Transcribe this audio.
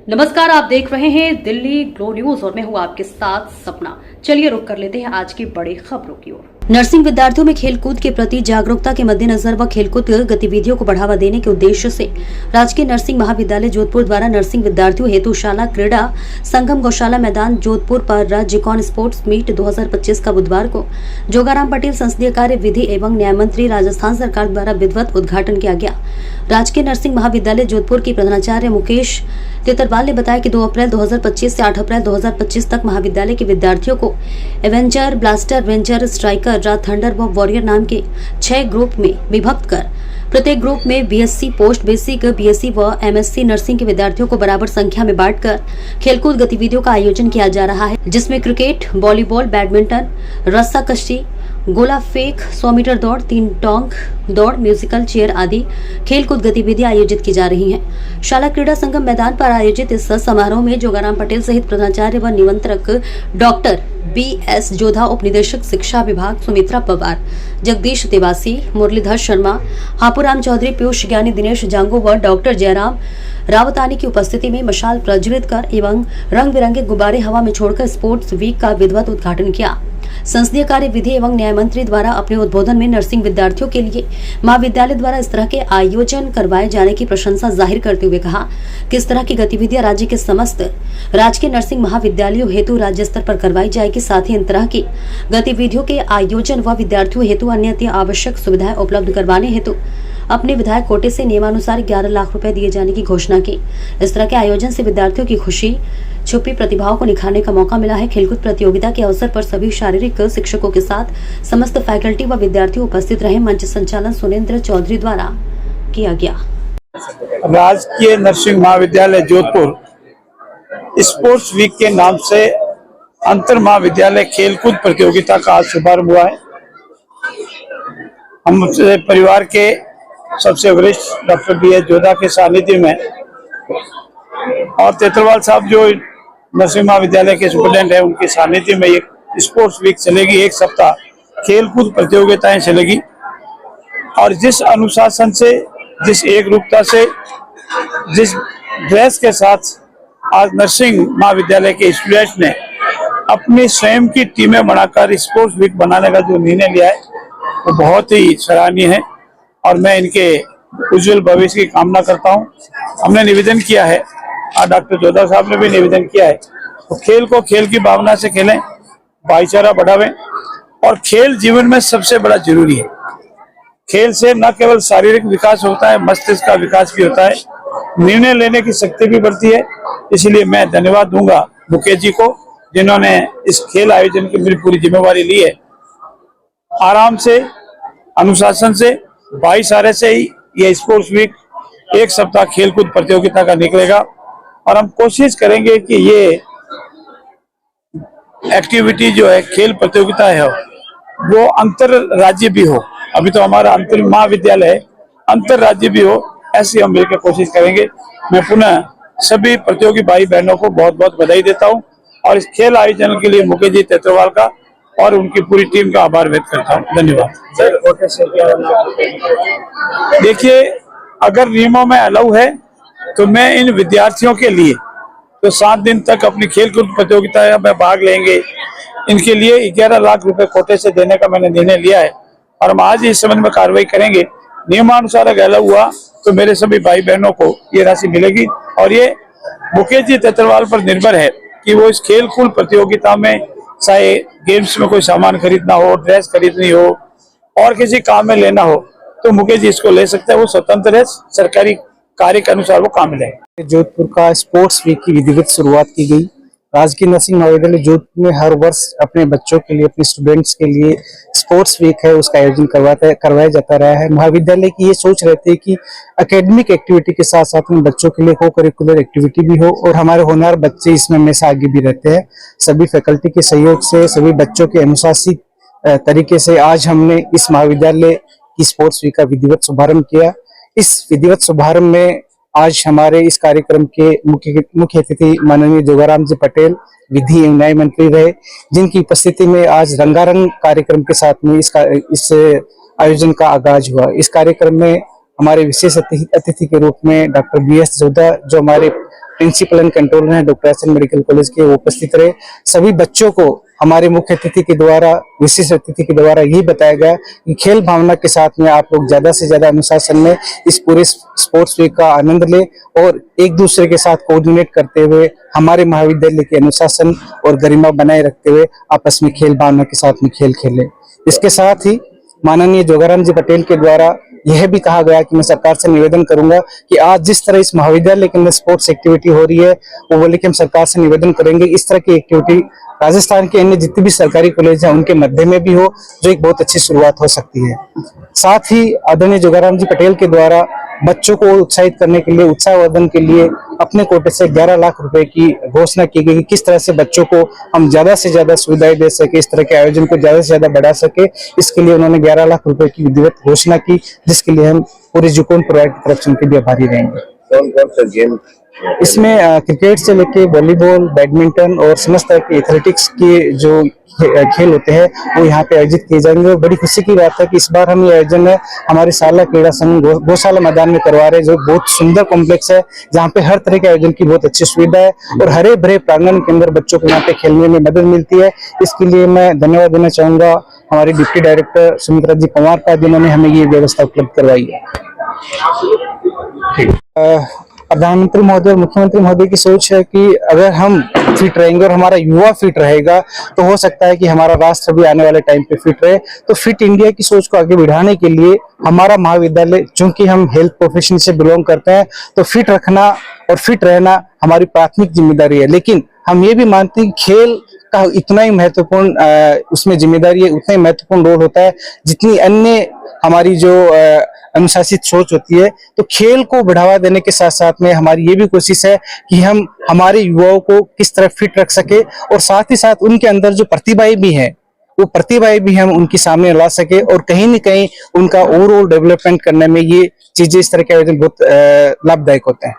नमस्कार, आप देख रहे हैं दिल्ली ग्लो न्यूज और मैं हूं आपके साथ सपना। चलिए रुक कर लेते हैं आज की बड़ी खबरों की ओर। नर्सिंग विद्यार्थियों में खेलकूद के प्रति जागरूकता के मद्देनजर व खेलकूद गतिविधियों को बढ़ावा देने के उद्देश्य से राजकीय नर्सिंग महाविद्यालय जोधपुर द्वारा नर्सिंग विद्यार्थियों हेतु शाला क्रीड़ा संगम गौशाला मैदान जोधपुर पर राज्य कॉन स्पोर्ट्स मीट 2025 का बुधवार को जोगाराम पटेल संसदीय कार्य विधि एवं न्याय मंत्री राजस्थान सरकार द्वारा विधिवत उद्घाटन किया गया। राजकीय नर्सिंग महाविद्यालय जोधपुर की प्रधानाचार्य मुकेश तितरवाल ने बताया कि 2 अप्रैल 2025 से 8 अप्रैल 2025 तक महाविद्यालय के विद्यार्थियों को Avenger, blaster, venture, striker, thunder व वॉरियर नाम के 6 ग्रुप में विभक्त कर प्रत्येक ग्रुप में बीएससी पोस्ट बेसिक, बीएससी व एमएससी नर्सिंग के विद्यार्थियों को बराबर संख्या में बांटकर खेलकूद गतिविधियों का आयोजन किया जा रहा है, जिसमें क्रिकेट, वॉलीबॉल, बैडमिंटन, रस्साकशी, गोला फेंक, 100 मीटर दौड़, 3 टोंक दौड़, म्यूजिकल चेयर आदि खेलकूद गतिविधियां आयोजित की जा रही हैं। शाला क्रीड़ा संगम मैदान पर आयोजित इस समारोह में जोगाराम पटेल सहित प्रधानाचार्य व निमंत्रक डॉक्टर BS जोधा, उप निदेशक शिक्षा विभाग सुमित्रा पवार, जगदीश तिवासी, मुरलीधर शर्मा, हापुराम चौधरी, पीयूष ज्ञानी, दिनेश जांगू व डॉक्टर जयराम रावतानी की उपस्थिति में मशाल प्रज्वलित कर एवं रंग बिरंगे गुब्बारे हवा में छोड़कर स्पोर्ट्स वीक का विधिवत उद्घाटन किया। संसदीय कार्य विधि एवं न्याय मंत्री द्वारा अपने उद्बोधन में नर्सिंग विद्यार्थियों के लिए महाविद्यालय द्वारा इस तरह के आयोजन करवाए जाने की प्रशंसा जाहिर करते हुए कहा कि इस तरह की गतिविधियां राज्य के समस्त राजकीय नर्सिंग महाविद्यालयों हेतु राज्य स्तर पर करवाई जाएगी। साथ ही इन तरह की गतिविधियों के आयोजन व विद्यार्थियों हेतु अन्य आवश्यक सुविधाएं उपलब्ध करवाने हेतु अपने विधायक कोटे से नियमानुसार 11 लाख रुपए दिए जाने की घोषणा की। इस तरह के आयोजन से विद्यार्थियों की खुशी, छुपी प्रतिभाओं को निखारने का मौका मिला है। खेलकूद प्रतियोगिता के अवसर पर सभी शारीरिक शिक्षकों के साथ समस्त फैकल्टी व विद्यार्थी उपस्थित रहे। मंच संचालन सुरेंद्र चौधरी द्वारा किया गया। राजकीय नर्सिंग महाविद्यालय जोधपुर स्पोर्ट्स वीक के नाम से अंतर महाविद्यालय खेलकूद प्रतियोगिता का आज शुभारंभ हुआ है। हम परिवार के सबसे वरिष्ठ डॉक्टर BS जोधा के सानिध्य में और तितरवाल साहब जो नर्सिंग महाविद्यालय के सुपरिटेंडेंट है, उनके सानिध्य में एक स्पोर्ट्स वीक चलेगी। 1 सप्ताह खेलकूद प्रतियोगिताएं चलेगी और जिस अनुशासन से, जिस एकरूपता से, जिस ड्रेस के साथ आज नर्सिंग महाविद्यालय के स्टूडेंट्स ने अपनी स्वयं की टीमें बनाकर स्पोर्ट्स वीक बनाने का जो निर्णय लिया है वो बहुत ही सराहनीय है और मैं इनके उज्जवल भविष्य की कामना करता हूं। हमने निवेदन किया है और डॉक्टर जोधा साहब ने भी निवेदन किया है, तो खेल को खेल की भावना से खेलें, भाईचारा बढ़ावें और खेल जीवन में सबसे बड़ा जरूरी है। खेल से न केवल शारीरिक विकास होता है, मस्तिष्क का विकास भी होता है, निर्णय लेने की शक्ति भी बढ़ती है। इसलिए मैं धन्यवाद दूंगा मुकेश जी को, जिन्होंने इस खेल आयोजन की मेरी पूरी जिम्मेवारी ली है। आराम से, अनुशासन से, भाईचारे से ही यह स्पोर्ट्स वीक 1 सप्ताह खेलकूद प्रतियोगिता का निकलेगा और हम कोशिश करेंगे कि ये एक्टिविटी जो है, खेल प्रतियोगिता है, वो अंतर राज्य भी हो। अभी तो हमारा अंतर महाविद्यालय है, अंतर राज्य भी हो, ऐसी हम मिलकर कोशिश करेंगे। मैं पुनः सभी प्रतियोगी भाई बहनों को बहुत बहुत बधाई देता हूं और इस खेल आयोजन के लिए मुकेश जी तितरवाल का और उनकी पूरी टीम का आभार व्यक्त करता हूं। धन्यवाद। देखिए, अगर नियमों में अलाउ है तो मैं इन विद्यार्थियों के लिए तो 7 दिन तक अपनी खेलकूद प्रतियोगिता में भाग लेंगे। इनके लिए 11 लाख रुपए कोटे से देने का मैंने निर्णय लिया है और हम आज इस संबंध में कार्रवाई करेंगे। नियमानुसार अगर अलाउ हुआ तो मेरे सभी भाई बहनों को ये राशि मिलेगी और ये मुकेश जी तितरवाल पर निर्भर है कि वो इस खेलकूद प्रतियोगिता में, चाहे गेम्स में कोई सामान खरीदना हो, ड्रेस खरीदनी हो और किसी काम में लेना हो, तो मुकेश जी इसको ले सकते हैं। वो स्वतंत्र है, सरकारी कार्य के अनुसार वो काम मिलेगा। जोधपुर का स्पोर्ट्स वीक की विधिवत शुरुआत की गई। राजकीय नर्सिंग महाविद्यालय जोधपुर में हर वर्ष अपने बच्चों के लिए, अपने स्टूडेंट्स के लिए स्पोर्ट्स वीक है, उसका आयोजन करवाया जाता रहा है। महाविद्यालय की ये सोच रहती है कि एकेडमिक एक्टिविटी के साथ साथ में बच्चों के लिए को करिकुलर एक्टिविटी भी हो और हमारे होनहार बच्चे इसमें हमेशा आगे भी रहते हैं। सभी फैकल्टी के सहयोग से, सभी बच्चों के अनुशासित तरीके से आज हमने इस महाविद्यालय की स्पोर्ट्स वीक का विधिवत शुभारंभ किया। इस विधिवत शुभारंभ में आज हमारे इस कार्यक्रम के मुख्य अतिथि माननीय जोगाराम जी पटेल विधि एवं न्याय मंत्री रहे, जिनकी उपस्थिति में आज रंगारंग कार्यक्रम के साथ में इस आयोजन का आगाज हुआ। इस कार्यक्रम में हमारे विशेष अतिथि के रूप में डॉक्टर BS जोधा, जो हमारे प्रिंसिपल एंड कंट्रोलर हैं doctor S N medical college के, वो उपस्थित रहे। सभी बच्चों को हमारे मुख्य अतिथि के द्वारा, विशिष्ट अतिथि के द्वारा यही बताया गया कि खेल भावना के साथ में आप लोग ज्यादा से ज्यादा अनुशासन में इस पूरे स्पोर्ट्स वीक का आनंद लें और एक दूसरे के साथ कोऑर्डिनेट करते हुए हमारे महाविद्यालय के अनुशासन और गरिमा बनाए रखते हुए आपस में खेल भावना के साथ में खेल खेलें। इसके साथ ही माननीय जोगाराम जी पटेल के द्वारा यह भी कहा गया कि मैं सरकार से निवेदन करूंगा कि आज जिस तरह इस महाविद्यालय के अंदर स्पोर्ट्स एक्टिविटी हो रही है, वो बोले कि हम सरकार से निवेदन करेंगे इस तरह की एक्टिविटी राजस्थान के अन्य जितने भी सरकारी कॉलेज हैं उनके मध्य में भी हो, जो एक बहुत अच्छी शुरुआत हो सकती है। साथ ही आदरणीय जोगाराम जी पटेल के द्वारा बच्चों को उत्साहित करने के लिए, उत्साहवर्धन के लिए अपने कोटे से 11 लाख रुपए की घोषणा की गई कि किस तरह से बच्चों को हम ज्यादा से ज्यादा सुविधाएं दे सके, इस तरह के आयोजन को ज्यादा से ज्यादा बढ़ा सके। इसके लिए उन्होंने 11 लाख रुपए की विधिवत घोषणा की, जिसके लिए हम पूरे जुकोन परिवार की तरफ से उनके भी आभारी रहेंगे। कौन कौन सा गेम इसमें क्रिकेट से लेके वॉलीबॉल, बैडमिंटन और समस्त तरह के एथलेटिक्स के जो खेल होते हैं वो यहाँ पे आयोजित किए जाएंगे। और बड़ी खुशी की बात है कि इस बार हम ये आयोजन है हमारे शाला क्रीड़ा संघ गौशाला मैदान में करवा रहे हैं, जो बहुत सुंदर कॉम्प्लेक्स है जहाँ पे हर तरह के आयोजन की बहुत अच्छी सुविधा है और हरे भरे प्रांगण के अंदर बच्चों को यहाँ पे खेलने में मदद मिलती है। इसके लिए मैं धन्यवाद देना चाहूंगा हमारे डिप्टी डायरेक्टर सुमित्रा जी पंवार का, जिन्होंने हमें ये व्यवस्था उपलब्ध करवाई है। प्रधानमंत्री महोदय और मुख्यमंत्री महोदय की सोच है कि अगर हम फिट रहेंगे और हमारा युवा फिट रहेगा तो हो सकता है कि हमारा राष्ट्र भी आने वाले टाइम पे फिट रहे। तो फिट इंडिया की सोच को आगे बढ़ाने के लिए हमारा महाविद्यालय, चूंकि हम हेल्थ प्रोफेशन से बिलोंग करते हैं, तो फिट रखना और फिट रहना हमारी प्राथमिक जिम्मेदारी है। लेकिन हम ये भी मानते हैं कि खेल का इतना ही महत्वपूर्ण उसमें जिम्मेदारी है, उतना ही महत्वपूर्ण रोल होता है जितनी अन्य हमारी जो अनुशासित सोच होती है। तो खेल को बढ़ावा देने के साथ साथ में हमारी ये भी कोशिश है कि हम हमारे युवाओं को किस तरह फिट रख सके और साथ ही साथ उनके अंदर जो प्रतिभाएं भी हैं वो प्रतिभाएं भी हम उनके सामने ला सके और कहीं न कहीं उनका ओवरऑल डेवलपमेंट करने में ये चीजें, इस तरह के आयोजन बहुत लाभदायक होते हैं।